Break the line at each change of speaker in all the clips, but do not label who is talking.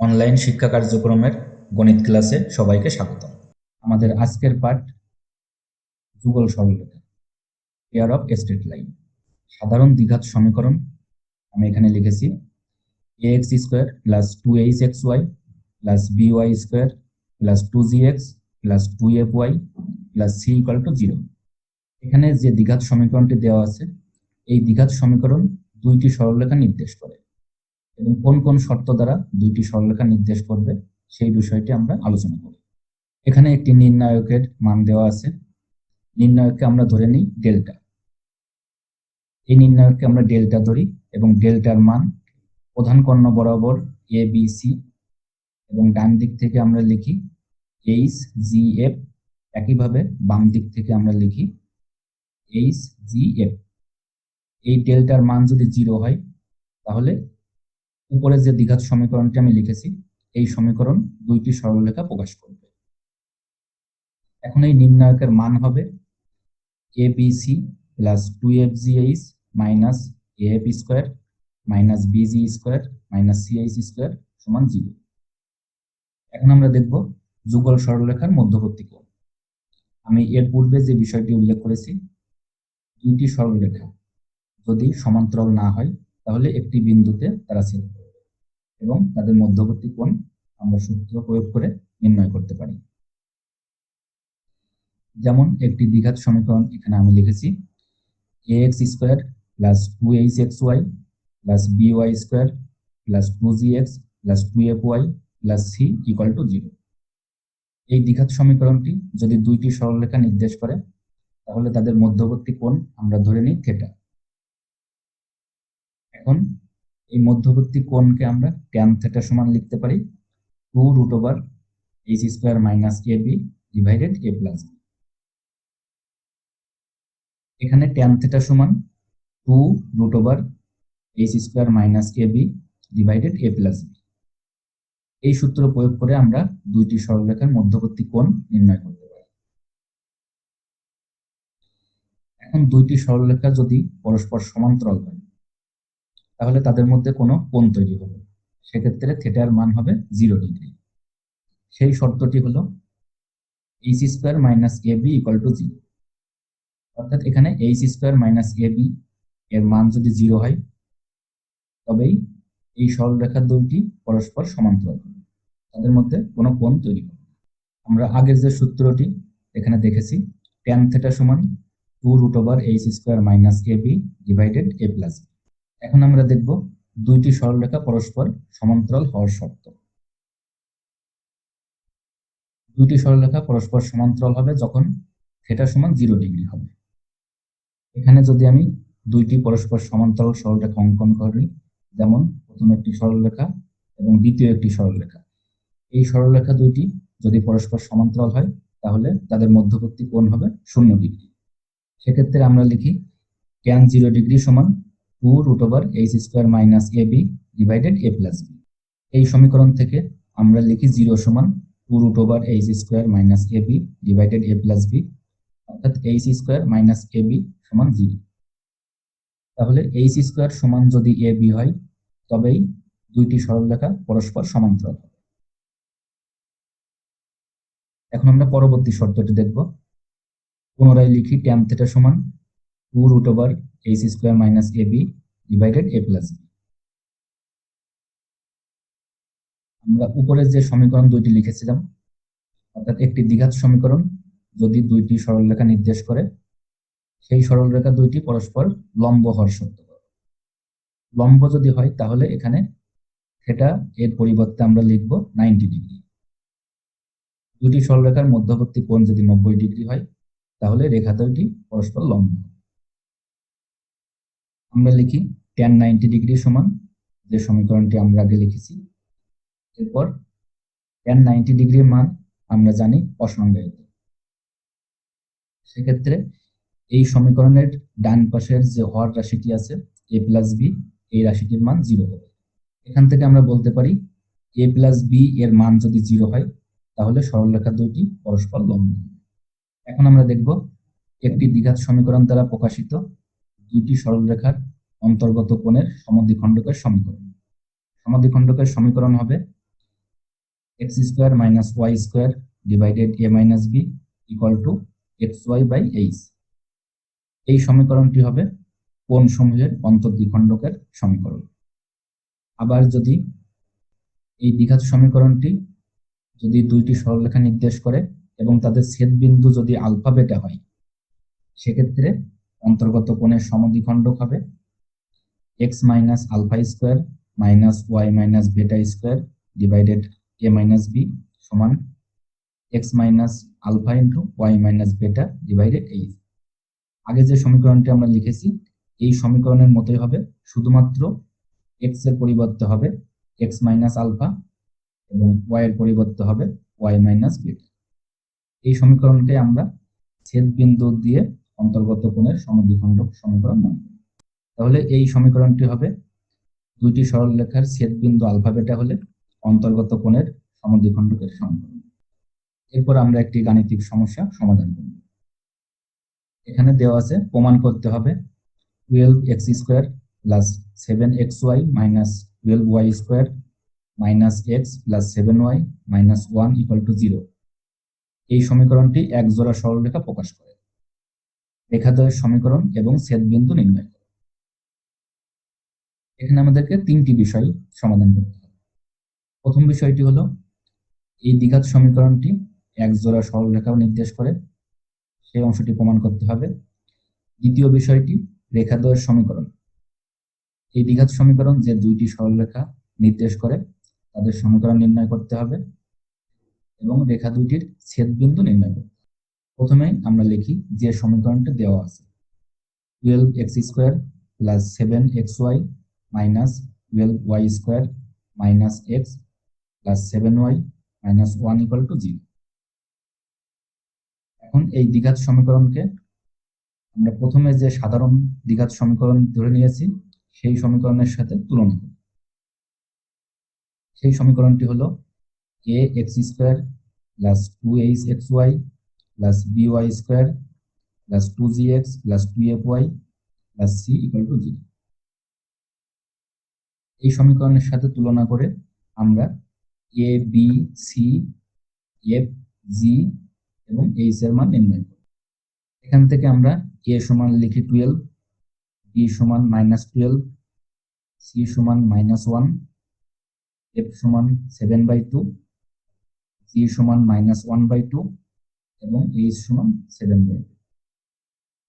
Online শিক্ষা কার্যক্রমের গণিত ক্লাসে সবাইকে স্বাগত। আমাদের আজকের পাঠ যুগল সরলরেখা, পেয়ার অফ স্ট্রেট লাইন। সাধারণ দ্বিঘাত সমীকরণ আমি এখানে লিখেছি ax square plus 2hxy plus by square plus 2gx plus 2fy plus c equal to 0। এখানে যে দ্বিঘাত সমীকরণটি দেওয়া আছে, এই দ্বিঘাত সমীকরণ দুইটি সরলরেখা নির্দেশ করে এবং কোন কোন শর্ত দ্বারা দুইটি সরলরেখা নির্দেশ করবে সেই বিষয়টি আমরা আলোচনা করি। এখানে একটি নির্ণায়কের মান দেওয়া আছে। নির্ণায়ককে আমরা ধরে নিই ডেল্টা। এই নির্ণায়ককে আমরা ডেল্টা ধরি এবং ডেল্টার মান প্রধান কর্ণ বরাবর এ বি সি এবং ডান দিক থেকে আমরা লিখি এইচ জি এফ। একইভাবে বাম দিক থেকে আমরা লিখি এইচ জি এফ। এই ডেল্টার মান যদি 0 হয় তাহলে উপরে যে দ্বিঘাত সমীকরণটি আমি লিখেছি এই সমীকরণ দুইটি সরলরেখা প্রকাশ করবে। এখন এই নির্ণায়কের মান হবে a b c plus 2fgh minus f square minus b g square minus c h square সমান 0। এখন আমরা দেখব যুগল সরলরেখার মধ্যবর্তী কোণ। আমি এর পূর্বে যে বিষয়টি উল্লেখ করেছি, দুইটি সরলরেখা যদি সমান্তরাল না হয় তাহলে একটি বিন্দুতে তারা ছেদ করবে এবং তাদের মধ্যবর্তী কোণ আমরা সূত্র প্রয়োগ করে নির্ণয় করতে পারি। যেমন একটি দ্বিঘাত সমীকরণ এখানে আমি লিখেছি ax square plus 2hxy plus by square plus 2gx plus 2fy plus c equal to 0। এই দ্বিঘাত সমীকরণটি যদি দুইটি সরলরেখা নির্দেশ করে তাহলে তাদের মধ্যবর্তী কোণ আমরা ধরে নিই থিটা। এখন এই মধ্যবর্তী কোণকে আমরা ট্যান থিটা সমান লিখতে পারি 2√h square minus ab divided a plus b। এখানে ট্যান থিটা সমান 2√h square minus ab divided a plus b। এই সূত্র প্রয়োগ করে আমরা দুইটি সরলরেখার মধ্যবর্তী কোণ নির্ণয় করতে পারি। এখন দুইটি সরলরেখা যদি পরস্পর সমান্তরাল হয় তাহলে তাদের মধ্যে কোনো কোণ তৈরি হবে। সেক্ষেত্রে থিটার মান হবে 0 ডিগ্রি। সেই শর্তটি হলো h square minus ab equal to 0। অর্থাৎ এখানে h স্কোয়ার মাইনাস ab এর মান যদি 0 হয় তবেই এই সরলরেখা দুইটি পরস্পর সমান্তরাল হবে, তাদের মধ্যে কোনো কোণ তৈরি হবে। আমরা আগের যে সূত্রটি এখানে দেখেছি ট্যান থিটা সমান 2√h square minus ab divided a plus b। এখন আমরা দেখব দুইটি সরলরেখা পরস্পর সমান্তরাল হওয়ার শর্ত। দুইটি সরলরেখা পরস্পর সমান্তরাল হবে যখন থিটা সমান 0 ডিগ্রি হবে। এখানে যদি আমি দুইটি পরস্পর সমান্তরাল সরলরেখা অঙ্কন করি, যেমন প্রথম একটি সরলরেখা এবং দ্বিতীয় একটি সরলরেখা, এই সরলরেখা দুইটি যদি পরস্পর সমান্তরাল হয় তাহলে তাদের মধ্যবর্তী কোণ হবে 0 ডিগ্রি। সেক্ষেত্রে আমরা লিখি tan 0 ডিগ্রি সমান 2√h square minus ab divided a plus b। এই সমীকরণ থেকে আমরা লিখি 0 সমান 2√h square minus ab divided a plus b, অর্থাৎ h স্কোয়ার মাইনাস ab সমান 0। তাহলে h স্কোয়ার সমান যদি ab হয় তবেই দুইটি সরলরেখা পরস্পর সমান্তরাল হবে। এখন আমরা পরবর্তী শর্তটি দেখব। পুনরায় লিখি tan থিটা সমান 2√h square minus ab divided a plus b। আমরা উপরে যে সমীকরণ দুইটি লিখেছিলাম, অর্থাৎ একটি দ্বিঘাত সমীকরণ যদি দুইটি সরলরেখা নির্দেশ করে সেই সরলরেখা দুইটি পরস্পর লম্ব হওয়ার শর্ত। লম্ব যদি হয় তাহলে এখানে থিটা এর পরিবর্তে আমরা লিখব 90 ডিগ্রি। দুটি সরলরেখার মধ্যবর্তী কোণ যদি 90 ডিগ্রি হয় তাহলে রেখা দুইটি পরস্পর লম্ব। আমরা লিখি tan 90 ডিগ্রি সমান যে সমীকরণটি আমরা আগে লিখেছি। এরপর tan 90 ডিগ্রির মান আমরা জানি অসংজ্ঞায়িত। সেক্ষেত্রে এই সমীকরণের ডান পাশের যে হর রাশিটি আছে a প্লাস b, এই রাশিটির মান 0 হবে। এখান থেকে আমরা বলতে পারি a প্লাস b এর মান যদি 0 হয় তাহলে সরলরেখা দুইটি পরস্পর লম্ব। এখন আমরা দেখব একটি দ্বিঘাত সমীকরণ দ্বারা প্রকাশিত দুইটি সরলরেখার অন্তর্গত কোণের সমদ্বিখণ্ডকের সমীকরণ। সমদ্বিখণ্ডকের সমীকরণ হবে x square minus y square divided a minus b equal to x y by h. এই সমীকরণটি হবে কোণসমূহের অন্তর্দ্বিখণ্ডকের সমীকরণ। আবার যদি এই দ্বিঘাত সমীকরণটি যদি দুইটি সরলরেখা নির্দেশ করে এবং তাদের ছেদবিন্দু যদি আলফা বেটা হয়, সেক্ষেত্রে অন্তর্গত কোণের সমদ্বিখণ্ডক হবে x minus alpha square minus y minus beta square divided a minus b সমান x minus alpha into y minus beta divided h. আগে যে সমীকরণটি আমরা লিখেছি এই সমীকরণের মতোই হবে, শুধুমাত্র এক্স এর পরিবর্তে হবে এক্স মাইনাস আলফা এবং ওয়াই এর পরিবর্তে হবে ওয়াই মাইনাস বেটা। এই সমীকরণকে আমরা ছেদ বিন্দু দিয়ে অন্তর্গত কোণের সমদ্বিখণ্ডক সমীকরণ মনে করি। তাহলে এই সমীকরণটি হবে দুইটি সরলরেখার ছেদ বিন্দু আলফা বেটা হলে অন্তর্গত কোণের সমদ্বিখণ্ডকের সমীকরণ। এরপর আমরা একটি গাণিতিক সমস্যা সমাধান করব। এখানে দেওয়া আছে প্রমাণ করতে হবে 12x square plus 7xy minus 12y square minus x plus 7y minus 1 equal to 0। এই সমীকরণটি এক জোড়া সরলরেখা প্রকাশ করে। রেখাদ্বয়ের সমীকরণ এবং ছেদবিন্দু নির্ণয় করে। এখানে আমাদেরকে তিনটি বিষয় সমাধান করতে হবে। প্রথম বিষয়টি হলো এই দ্বিঘাত সমীকরণটি এক জোড়া সরলরেখাও নির্দেশ করে, সেই অংশটি প্রমাণ করতে হবে। দ্বিতীয় বিষয়টি রেখাদ্বয়ের সমীকরণ, এই দ্বিঘাত সমীকরণ যে দুইটি সরলরেখা নির্দেশ করে তাদের সমীকরণ নির্ণয় করতে হবে এবং রেখা দুইটির ছেদবিন্দু নির্ণয় করতে হবে। প্রথমে আমরা লিখি যে সমীকরণটি দেওয়া আছে 12x square plus 7xy minus 12y square minus x plus 7y minus 1 equal to 0। এখন এই দ্বিঘাত সমীকরণকে আমরা প্রথমে যে সাধারণ দ্বিঘাত সমীকরণ ধরে নিয়েছি সেই সমীকরণের সাথে তুলনা করি। সেই সমীকরণটি হলো ax square plus 2hxy plus by square plus 2gx plus 2fy plus c equal to 0। এই সমীকরণের সাথে তুলনা করে আমরা a b c f g এবং h এর মান নির্ণয় করি। এখান থেকে আমরা a সমান লিখি 12, b সমান মাইনাস 12, c সমান মাইনাস 1, f সমান 7/2, g সমান মাইনাস 1/2 এবং h সমান 7/2।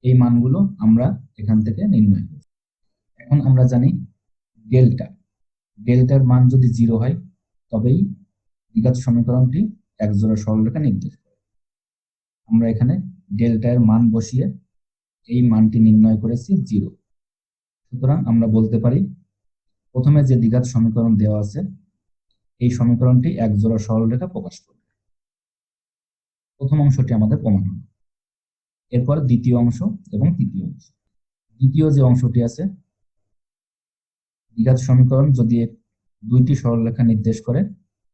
এই মানগুলো আমরা এখান থেকে নির্ণয় করি। এখন আমরা জানি ডেল্টার মান যদি 0 হয় তবেই দ্বিঘাত সমীকরণটি একজোড়া সরলরেখা নির্দেশ করে। আমরা এখানে ডেল্টার মান বসিয়ে এই মানটি নির্ণয় করেছি 0। সুতরাং আমরা বলতে পারি প্রথমে যে দ্বিঘাত সমীকরণ দেওয়া আছে এই সমীকরণটি একজোড়া সরলরেখা প্রকাশ করবে। প্রথম অংশটি আমাদের প্রমাণ হলো। এরপর দ্বিতীয় অংশ এবং তৃতীয় অংশ। দ্বিতীয় যে অংশটি আছে দ্বিঘাত সমীকরণ যদি দুইটি সরলরেখা নির্দেশ করে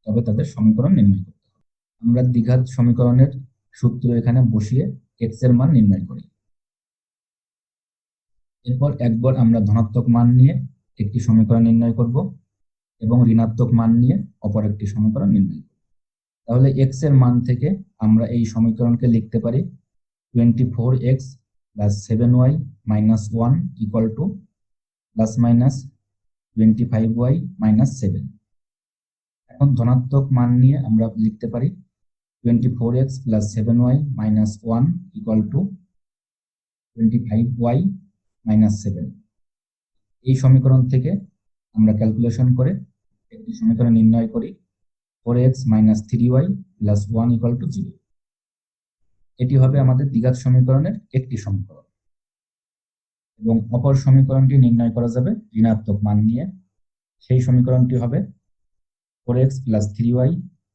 তবে তাদের সমীকরণ নির্ণয় করতে হবে। আমরা দ্বিঘাত সমীকরণের সূত্র এখানে বসিয়ে x এর মান নির্ণয় করি। এরপর একবার আমরা ধনাত্মক মান নিয়ে একটি সমীকরণ নির্ণয় করব এবং ঋণাত্মক মান নিয়ে অপর একটি সমীকরণ নির্ণয় করব। তাহলে x এর মান থেকে আমরা এই সমীকরণকে লিখতে পারি 24x plus 7y minus 1 equal to plus minus 25y minus 7। এখন ধনাত্মক মান নিয়ে আমরা লিখতে পারি 24x plus 7y minus 1 equal to 25y minus 7। এই সমীকরণ থেকে আমরা ক্যালকুলেশন করে একটি সমীকরণ নির্ণয় করি 4x minus 3y plus 1 equal to 0। এটি হবে আমাদের দ্বিঘাত সমীকরণের একটি সমীকরণ এবং অপর সমীকরণটি নির্ণয় করা যাবে ঋণাত্মক মান নিয়ে। সেই সমীকরণটি হবে 4x plus 3y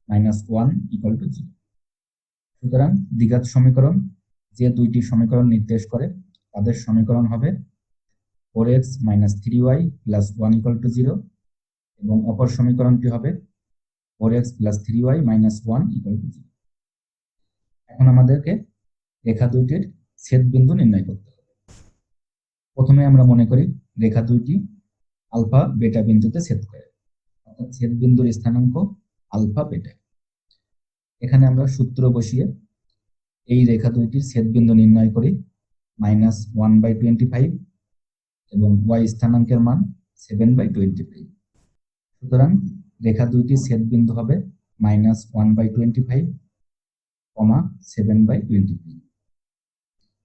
minus 1 equal to 0। সুতরাং দ্বিঘাত সমীকরণ যে দুইটি সমীকরণ নির্দেশ করে তাদের সমীকরণ হবে 4x minus 3y plus 1 equal to 0 এবং অপর সমীকরণটি হবে 4x plus 3y minus 1 equal to 0। এখন আমাদেরকে রেখা দুইটির ছেদবিন্দু নির্ণয় করতে হবে। প্রথমে আমরা মনে করি রেখা দুইটি আলফা বেটা বিন্দুতে ছেদ করে, অর্থাৎ ছেদবিন্দুর স্থানাঙ্ক আলফা বেটা। এখানে আমরা সূত্র বসিয়ে এই রেখা দুইটির ছেদবিন্দু নির্ণয় করি -1/25 এবং y স্থানাঙ্কের মান 7/25। সুতরাং রেখা দুইটির ছেদবিন্দু হবে -1/25, 7/25।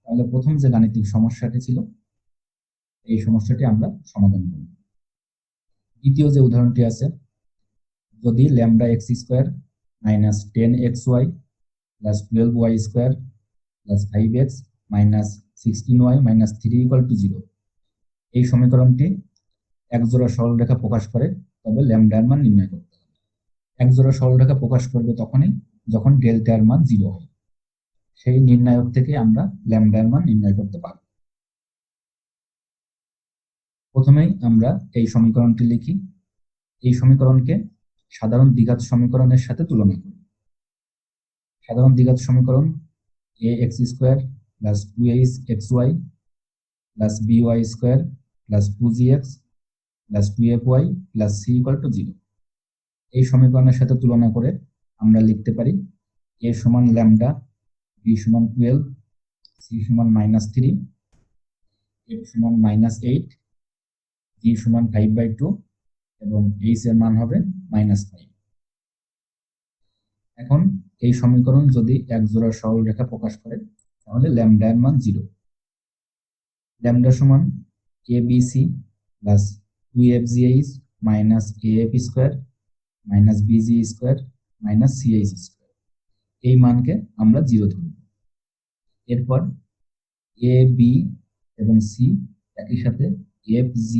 তাহলে প্রথম যে গাণিতিক সমস্যাটি ছিল এই সমস্যাটি আমরা সমাধান করব। দ্বিতীয় যে উদাহরণটি আছে, যদি λx² - 10xy + 12y² + 5x - 16y - 3 = 0, এই সমীকরণটি একজোড়া সরলরেখা প্রকাশ করে, তবে ল্যামডা এর মান নির্ণয় করতে হবে। একজোড়া সরলরেখা প্রকাশ করবে তখনই যখন ডেল্টা এর মান 0 হয়। সেই নির্ণায়ক থেকে আমরা ল্যামডা এর মান নির্ণয় করতে পারব। প্রথমেই আমরা এই সমীকরণটি লিখি। এই সমীকরণকে সাধারণ দ্বিঘাত সমীকরণের সাথে তুলনা করি। সাধারণ দ্বিঘাত সমীকরণ ax² + 2axy + by² + 2gx + 2fy + c = 0, এই সমীকরণের সাথে তুলনা করে আমরা লিখতে পারি a সমান ল্যামডা, b সমান 12, c সমান -3, f সমান -8, g সমান 5/2 এবং h এর মান হবে -5। এখন এই সমীকরণ যদি একজোড়া সরলরেখা প্রকাশ করে তাহলে ল্যামডা এর মান 0। ল্যামডা সমান abc + 2fgh - af² - bg² - ch², এই মানকে আমরা 0 ধরব। এরপর a b এবং c একই সাথে f g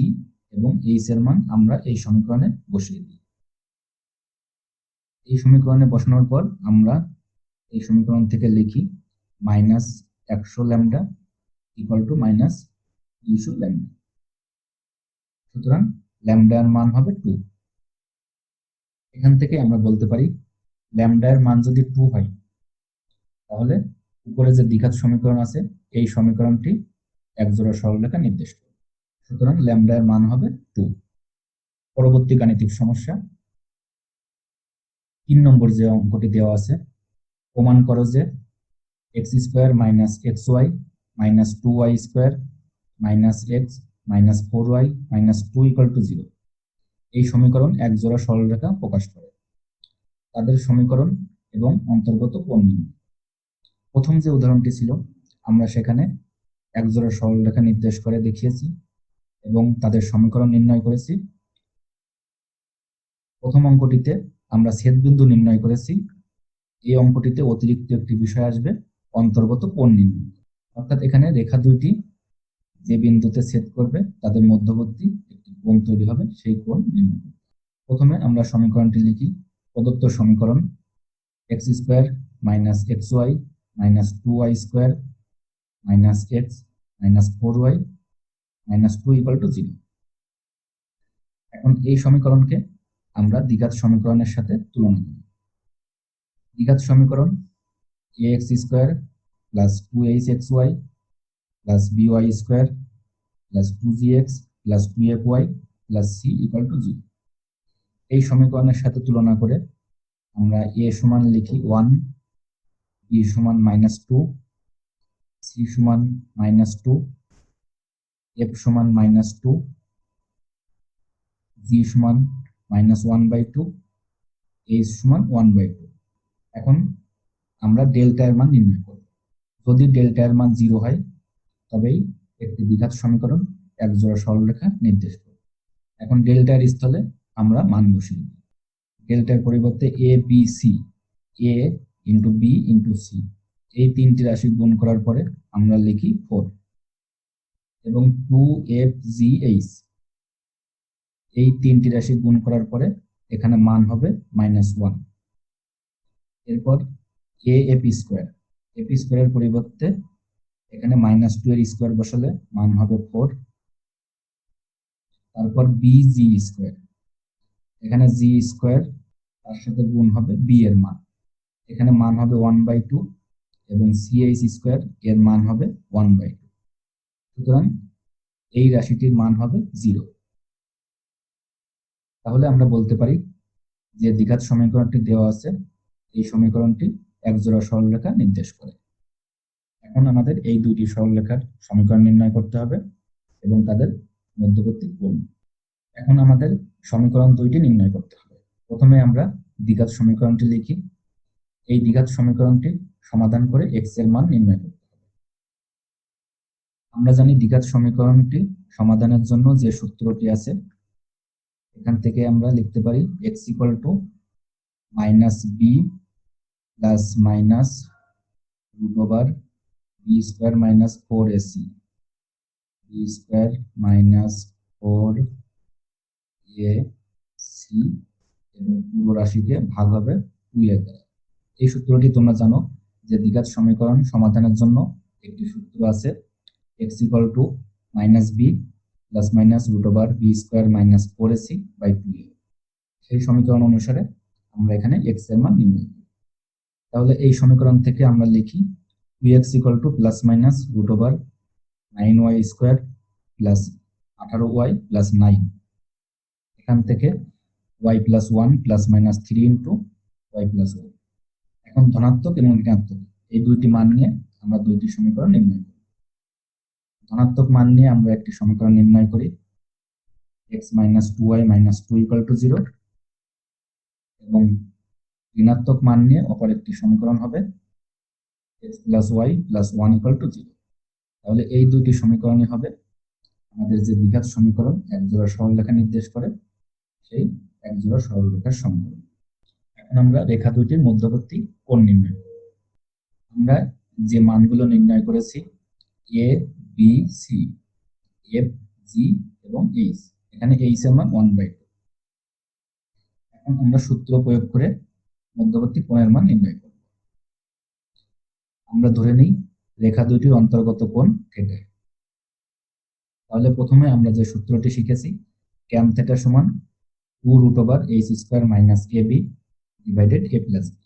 এবং h এর মান আমরা এই সমীকরণে বসিয়ে দিই। এই সমীকরণে বসানোর পর আমরা এই সমীকরণ থেকে লিখি -100 ল্যামডা = -200 ল্যামডা। সুতরাং ল্যামডা এর মান হবে 2। এখান থেকে আমরা বলতে পারি ল্যামডা এর মান যদি 2 হয় তাহলে উপরে যে দ্বিঘাত সমীকরণ আছে এই সমীকরণটি একজোড়া সরলরেখা নির্দেশ করে। সুতরাং ল্যামডা এর মান হবে 2। পরবর্তী গাণিতিক সমস্যা 3 নম্বর যে অঙ্কটি দেওয়া আছে, প্রমাণ করো যে x² - xy - 2y² - x - 4y - 2 = 0, এই সমীকরণ একজোড়া সরলরেখা প্রকাশ করে। তাদের সমীকরণ এবং অন্তর্গত কোণ নির্ণয়। প্রথম যে উদাহরণটি ছিল আমরা সেখানে একজোড়া সরলরেখা নির্দেশ করে দেখিয়েছি এবং তাদের সমীকরণ নির্ণয় করেছি। প্রথম অঙ্কটিতে আমরা ছেদবিন্দু নির্ণয় করেছি। এই অঙ্কটিতে অতিরিক্ত একটি বিষয় আসবে, অন্তর্গত কোণ নির্ণয়। অর্থাৎ এখানে রেখা দুইটি যে বিন্দুতে ছেদ করবে তাদের মধ্যবর্তী একটি কোণ তৈরি হবে, সেই কোণ নির্ণয় করব। প্রথমে আমরা সমীকরণটি লিখি। প্রদত্ত সমীকরণ x² - xy - 2y² - x - 4y - 2 = 0। এখন এই সমীকরণকে আমরা দ্বিঘাত সমীকরণের সাথে তুলনা করি। দ্বিঘাত সমীকরণ ax² + 2hxy + by² + 2gx + 2fy + c = 0, এই সমীকরণের সাথে তুলনা করে আমরা a সমান লিখি 1, b সমান -2, c সমান -2, f সমান -2, g সমান -1/2, h সমান 1/2। এখন আমরা ডেল্টা এর মান নির্ণয় করব। যদি ডেল্টা এর মান 0 হয় তবেই একটি দ্বিঘাত সমীকরণ একজোড়া সরলরেখা নির্দেশ করবে। এখন ডেল্টা এর স্থলে আমরা মান বসিয়ে দিই। ডেল্টার পরিবর্তে a b c, a * b * c, এই তিনটি রাশি গুণ করার পরে আমরা লিখি 4 এবং 2f g h, এই তিনটি রাশি গুণ করার পরে এখানে মান হবে -1। এরপর af², f² এর পরিবর্তে এখানে -2 এর স্কয়ার বসালে মান হবে 4। তারপর bg², এখানে g² তার সাথে গুণ হবে b এর মান, এখানে মান হবে 1/2 এবং ch² এর মান হবে 1/2। সুতরাং এই রাশিটির মান হবে 0। তাহলে আমরা বলতে পারি যে দ্বিঘাত সমীকরণটি দেওয়া আছে এই সমীকরণটি একজোড়া সরলরেখা নির্দেশ করে। এখন আমাদের এই দুইটি সরলরেখার সমীকরণ নির্ণয় করতে হবে এবং তাদের মধ্যবর্তী কোণ। এখন আমাদের সমীকরণ দুইটি নির্ণয় করতে হবে। প্রথমে আমরা দ্বিঘাত সমীকরণটি লিখি। এই দ্বিঘাত সমীকরণটি সমাধান করে এক্স এর মান নির্ণয় করতে হবে। আমরা জানি দ্বিঘাত সমীকরণটি সমাধানের জন্য যে সূত্রটি আছে, এখান থেকে আমরা লিখতে পারি x equal to minus b plus minus root over b square minus 4ac, b square minus 4ac এবং পুরো রাশিকে ভাগ হবে 2 এর দ্বারা। এই সূত্রটি তোমরা জানো যে দ্বিঘাত সমীকরণ সমাধানের জন্য একটি সূত্র আছে, x equal to minus b plus minus root over b square minus 4ac by 2a। সেই সমীকরণ অনুসারে আমরা এখানে x এর মান নির্ণয় করি। তাহলে এই সমীকরণ থেকে আমরা লিখি 2x equal to plus minus root over 9y square plus 18y plus 9। এখান থেকে y plus 1 plus minus 3 into y plus 1। এখন ধনাত্মক এবং ঋণাত্মক এই দুইটি মান নিয়ে আমরা দুইটি সমীকরণ নির্ণয় করি। ধনাত্মক মান নিয়ে আমরা একটি সমীকরণ নির্ণয় করি, x minus 2y minus 2 equal to 0, এবং ঋণাত্মক মান নিয়ে অপর একটি সমীকরণ হবে x plus y plus 1 equal to 0। তাহলে এই দুইটি সমীকরণই হবে আমাদের যে দ্বিঘাত সমীকরণ একজোড়া সরলরেখা নির্দেশ করে সেই একজোড়া সরলরেখার সমীকরণ। এখন আমরা রেখা দুইটির মধ্যবর্তী কোণ নির্ণয় করব। আমরা যে মানগুলো নির্ণয় করেছি এ বি সি, এফ জি এবং এইচ, এখানে এইচ এর মান 1/2। এখন আমরা সূত্র প্রয়োগ করে মধ্যবর্তী কোণের মান নির্ণয় করব। আমরা ধরে নিই রেখা দুইটির অন্তর্গত কোণ থিটা। তাহলে প্রথমে আমরা যে সূত্রটি শিখেছি ট্যান থিটা সমান 2 root over h square minus a b divided a plus b.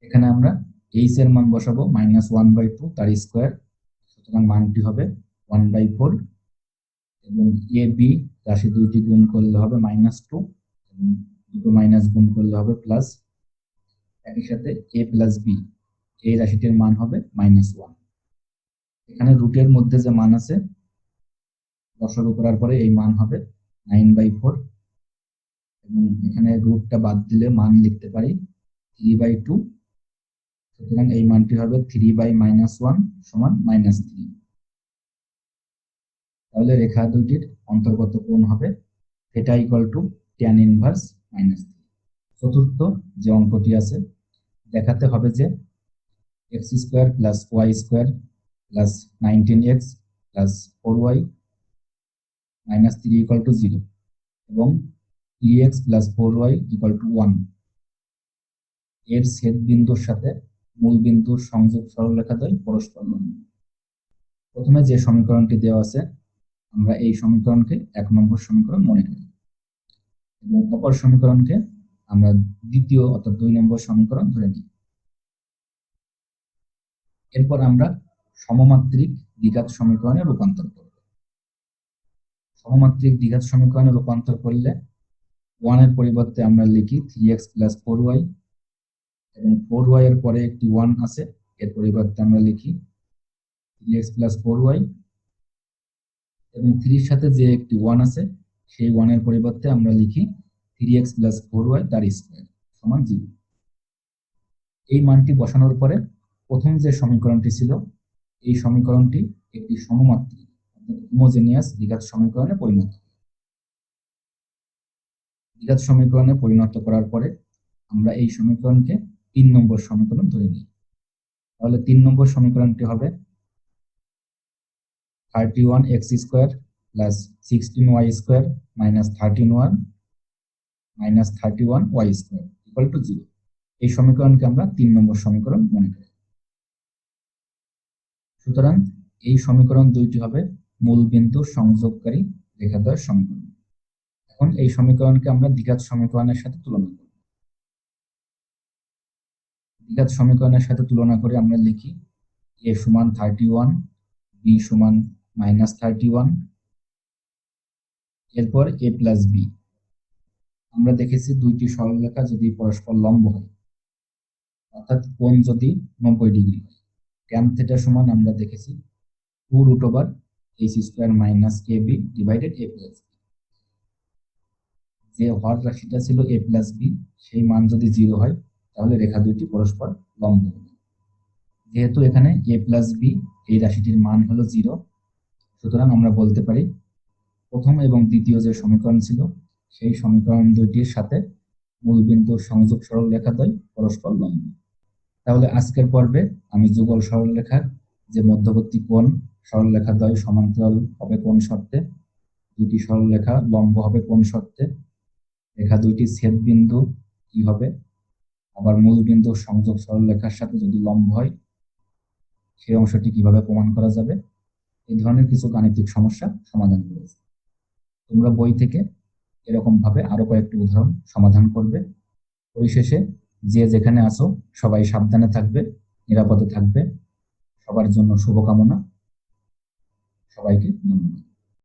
এখানে আমরা এইচ এর মান বসাবো -1/2 তার স্কোয়ার, সুতরাং মানটি হবে 1/4, এবং এ বি রাশি দুইটি গুণ করলে হবে -2 এবং দুটো মাইনাস গুণ করলে হবে প্লাস। একই সাথে এ প্লাস বি এই রাশিটির মান হবে -1। এখানে রুটের মধ্যে যে মান আছে লসাগু করার পরে এই মান হবে 9/4, এবং এখানে রুটটা বাদ দিলে মান লিখতে পারি 3/2, সুতরাং এই মানটি হবে 3/-1 সমান -3। তাহলে রেখা দুইটির অন্তর্গত কোণ হবে theta equal to tan inverse -3। চতুর্থ যে অঙ্কটি আছে দেখাতে হবে যে x square plus y square plus 19x plus 4y minus 3 equal to 0 এবং 3x plus 4y equal to 1 এর ছেদ বিন্দুর সাথে মূল বিন্দুর সংযোগ সরলরেখাদ্বয় পরস্পর লম্ব। প্রথমে যে সমীকরণটি দেওয়া আছে আমরা এই সমীকরণকে 1 নম্বর সমীকরণ মনে করি এবং অপর সমীকরণকে আমরা দ্বিতীয় অর্থাৎ 2 নম্বর সমীকরণ ধরে নিই। এরপর আমরা সমমাত্রিক দ্বিঘাত সমীকরণে রূপান্তর করব। সমমাত্রিক দ্বিঘাত সমীকরণে রূপান্তর করলে 1 এর পরিবর্তে আমরা লিখি 3x প্লাস 4y, এবং 4y এর পরে একটি 1 আছে, এর পরিবর্তে আমরা লিখি 3x প্লাস 4y, এবং 3 এর সাথে যে একটি 1 আছে সেই 1 এর পরিবর্তে আমরা লিখি 3x প্লাস 4y তার স্কয়ার সমান 0। এই মানটি বসানোর পরে প্রথম যে সমীকরণটি ছিল এই সমীকরণটি একটি সমমাত্রিক অর্থাৎ হোমোজেনিয়াস দ্বিঘাত সমীকরণে পরিণত হয়। দ্বিঘাত সমীকরণে পরিণত করার পরে আমরা এই সমীকরণকে 3 নম্বর সমীকরণ ধরে নিই। তাহলে 3 নম্বর সমীকরণটি হবে 31x square plus 16y square minus 13y minus 31y square equal to 0। এই সমীকরণকে আমরা 3 নম্বর সমীকরণ মনে করি। সুতরাং এই সমীকরণ দুইটি হবে মূল বিন্দু সংযোগকারী রেখাদ্বয়ের সমীকরণ। এখন এই সমীকরণকে আমরা দ্বিঘাত সমীকরণের সাথে তুলনা করব। দ্বিঘাত সমীকরণের সাথে তুলনা করে আমরা লিখি a সমান 31, b সমান -31, এরপর a প্লাস b। আমরা দেখেছি দুইটি সরলরেখা যদি পরস্পর লম্ব হয়, অর্থাৎ কোণ যদি 90 ডিগ্রি হয়, ট্যান থিটা সমান আমরা দেখেছি 2√h² - kb divided a plus b। যে হর রাশিটা ছিল a প্লাস b, সেই মান যদি 0 হয় তাহলে রেখা দুইটি পরস্পর লম্ব হবে। যেহেতু এখানে a প্লাস b এই রাশিটির মান হলো 0, সুতরাং আমরা বলতে পারি প্রথম এবং দ্বিতীয় যে সমীকরণ ছিল সেই সমীকরণ দুইটির সাথে মূলবিন্দুর সংযোগ সরলরেখাদ্বয় পরস্পর লম্ব। তাহলে আজকের পর্বে আমি যুগল সরলরেখার যে মধ্যবর্তী কোণ সরলরেখাদ্বয় সমান্তরাল হবে কোন শর্তে, দুটি সরলরেখা লম্ব হবে কোন শর্তে, রেখা দুইটি ছেদ বিন্দু কি হবে, আবার মূল বিন্দুর সংযোগ সরলরেখার সাথে যদি লম্ব হয় সেই অংশটি কিভাবে প্রমাণ করা যাবে, এই ধরনের কিছু গাণিতিক সমস্যা সমাধান করেছি। তোমরা বই থেকে এরকম ভাবে আরো কয়েকটি উদাহরণ সমাধান করবে। পরিশেষে যে যেখানে আছো সবাই সাবধানে থাকবে, নিরাপদে থাকবে। সবার জন্য শুভকামনা। সবাইকে ধন্যবাদ।